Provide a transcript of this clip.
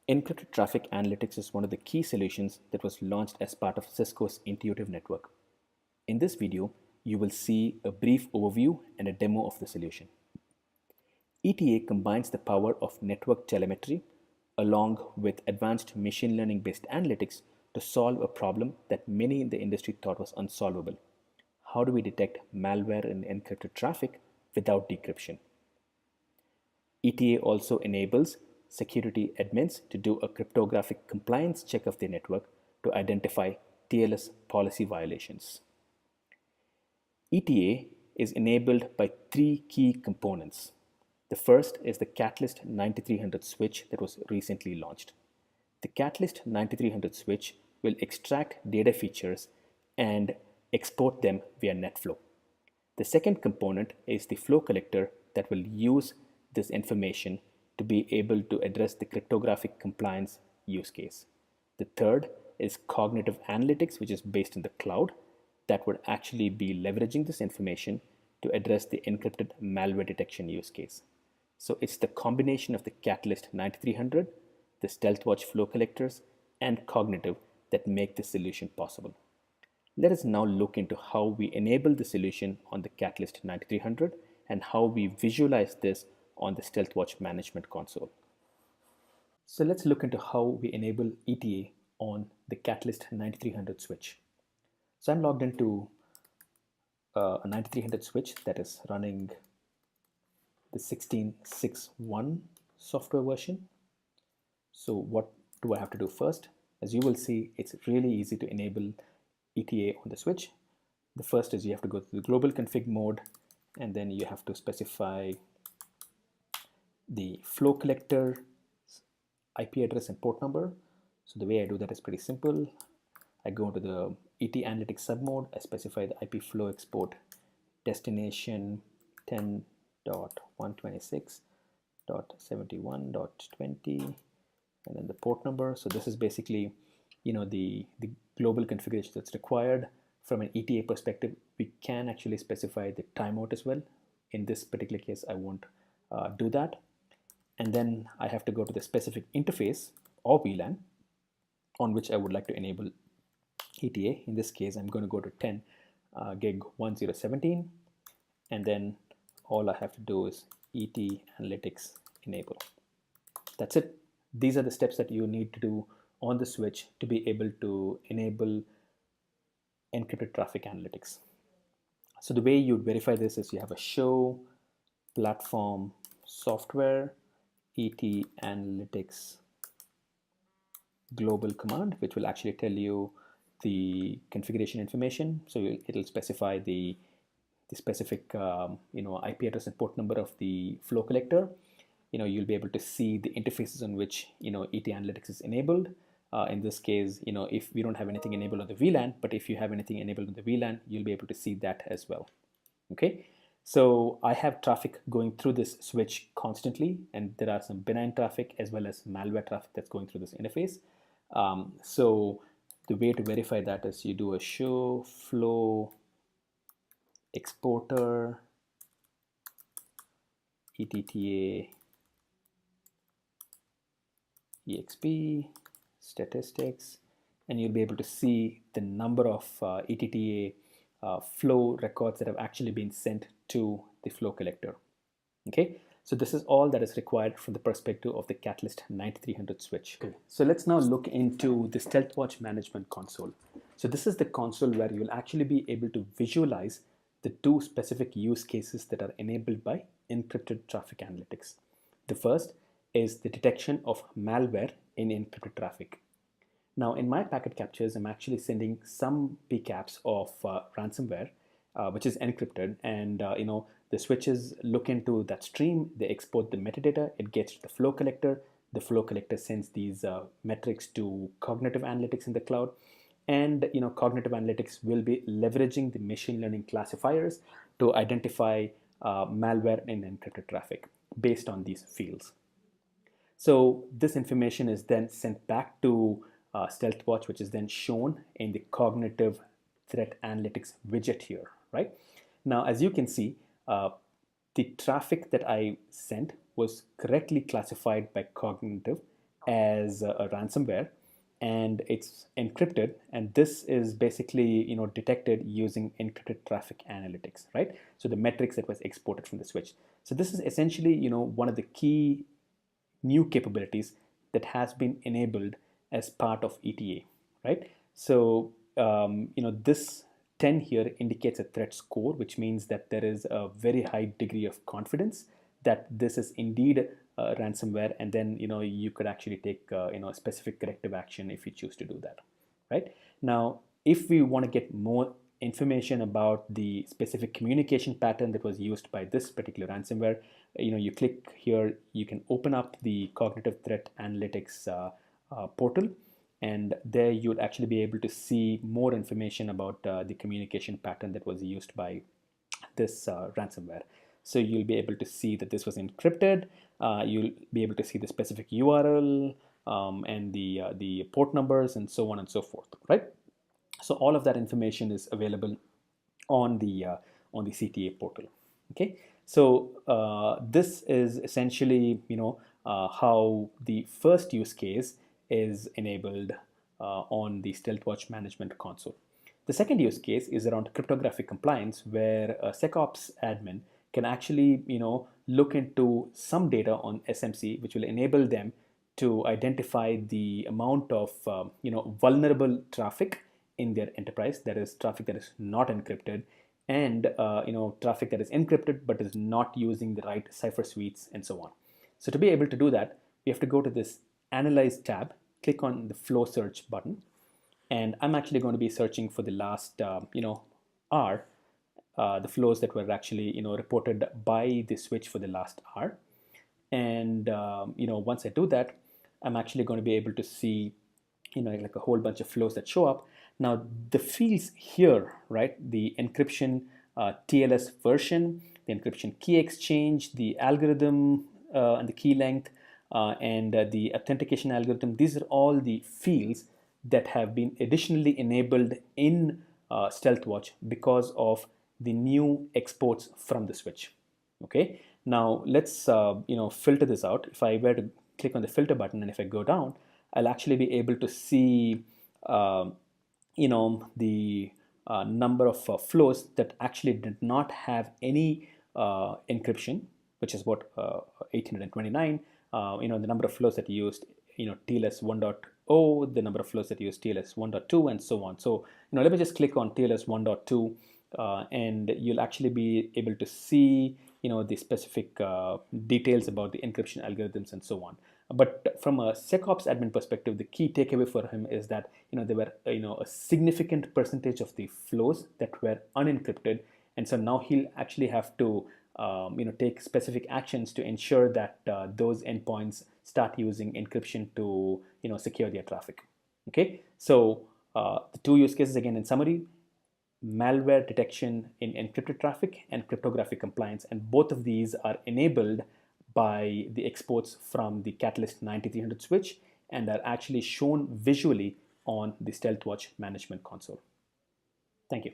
Encrypted traffic analytics is one of the key solutions that was launched as part of Cisco's Intuitive Network. In this video, you will see a brief overview and a demo of the solution. ETA combines the power of network telemetry along with advanced machine learning based analytics to solve a problem that many in the industry thought was unsolvable. How do we detect malware in encrypted traffic without decryption? ETA also enables security admins to do a cryptographic compliance check of their network to identify TLS policy violations. ETA is enabled by three key components. The first is the Catalyst 9300 switch that was recently launched. The Catalyst 9300 switch will extract data features and export them via NetFlow. The second component is the flow collector that will use this information to be able to address the cryptographic compliance use case. The third is cognitive analytics, which is based in the cloud, that would actually be leveraging this information to address the encrypted malware detection use case. So it's the combination of the Catalyst 9300, the Stealthwatch flow collectors, and cognitive that make this solution possible. Let us now look into how we enable the solution on the Catalyst 9300 and how we visualize this on the Stealthwatch management console. So let's look into how we enable ETA on the Catalyst 9300 switch. So I'm logged into a 9300 switch that is running the 16.6.1 software version. So what do I have to do first? As you will see, it's really easy to enable ETA on the switch. The first is you have to go to the global config mode, and then you have to specify the flow collector IP address and port number. So the way I do that is pretty simple. I go into the ET analytics submode. I specify the IP flow export destination 10.126.71.20 and then the port number. So this is basically, the global configuration that's required. From an ETA perspective, we can actually specify the timeout as well. In this particular case, I won't do that. And then I have to go to the specific interface or VLAN on which I would like to enable ETA. In this case, I'm going to go to 10 gig 1017, and then all I have to do is ET analytics enable. That's it. These are the steps that you need to do on the switch to be able to enable encrypted traffic analytics. So the way you'd verify this is you have a show platform software ET analytics global command, which will actually tell you the configuration information. So it'll specify the specific IP address and port number of the flow collector. You'll be able to see the interfaces on which ET analytics is enabled. In this case, if we don't have anything enabled on the VLAN, but if you have anything enabled on the VLAN, you'll be able to see that as well. Okay, so I have traffic going through this switch constantly, and there are some benign traffic as well as malware traffic that's going through this interface. So the way to verify that is you do a show flow exporter ETTA exp statistics, and you'll be able to see the number of ETTA flow records that have actually been sent to the flow collector. Okay, so this is all that is required from the perspective of the Catalyst 9300 switch. Okay. So let's now look into the Stealthwatch management console. So this is the console where you will actually be able to visualize the two specific use cases that are enabled by encrypted traffic analytics. The first is the detection of malware in encrypted traffic. Now in my packet captures, I'm actually sending some PCAPs of ransomware, which is encrypted, and the switches look into that stream, they export the metadata, it gets to the flow collector sends these metrics to cognitive analytics in the cloud, and cognitive analytics will be leveraging the machine learning classifiers to identify malware in encrypted traffic based on these fields. So this information is then sent back to Stealthwatch, which is then shown in the cognitive threat analytics widget here, right? Now, as you can see, the traffic that I sent was correctly classified by cognitive as a ransomware, and it's encrypted, and this is basically detected using encrypted traffic analytics, right? So the metrics that was exported from the switch. So this is essentially one of the key new capabilities that has been enabled as part of ETA, right? So this 10 here indicates a threat score, which means that there is a very high degree of confidence that this is indeed ransomware, and then you could actually take a specific corrective action if you choose to do that, right? Now, if we want to get more information about the specific communication pattern that was used by this particular ransomware, you click here, you can open up the cognitive threat analytics portal, and there you'd actually be able to see more information about the communication pattern that was used by this ransomware. So you'll be able to see that this was encrypted. You'll be able to see the specific URL and the port numbers and so on and so forth, right? So all of that information is available on the CTA portal. Okay, so this is essentially how the first use case is enabled on the Stealthwatch management console. The second use case is around cryptographic compliance, where a SecOps admin can actually look into some data on SMC, which will enable them to identify the amount of vulnerable traffic in their enterprise, that is traffic that is not encrypted, and traffic that is encrypted but is not using the right cipher suites and so on. So to be able to do that, we have to go to this Analyze tab, click on the Flow Search button, and I'm actually going to be searching for the last hour, the flows that were actually reported by the switch for the last hour. And once I do that, I'm actually going to be able to see like a whole bunch of flows that show up. Now the fields here, right, the encryption TLS version, the encryption key exchange, the algorithm and the key length, and the authentication algorithm, these are all the fields that have been additionally enabled in Stealthwatch because of the new exports from the switch. Okay, now let's filter this out. If I were to click on the filter button, and if I go down, I'll actually be able to see the number of flows that actually did not have any encryption, which is what 1829. The number of flows that used TLS 1.0, the number of flows that used TLS 1.2, and so on. So let me just click on TLS 1.2, and you'll actually be able to see the specific details about the encryption algorithms and so on. But from a SecOps admin perspective, the key takeaway for him is that there were a significant percentage of the flows that were unencrypted, and so now he'll actually have to take specific actions to ensure that those endpoints start using encryption to secure their traffic. Okay, so the two use cases again in summary: malware detection in encrypted traffic and cryptographic compliance, and both of these are enabled by the exports from the Catalyst 9300 switch and are actually shown visually on the Stealthwatch management console. Thank you.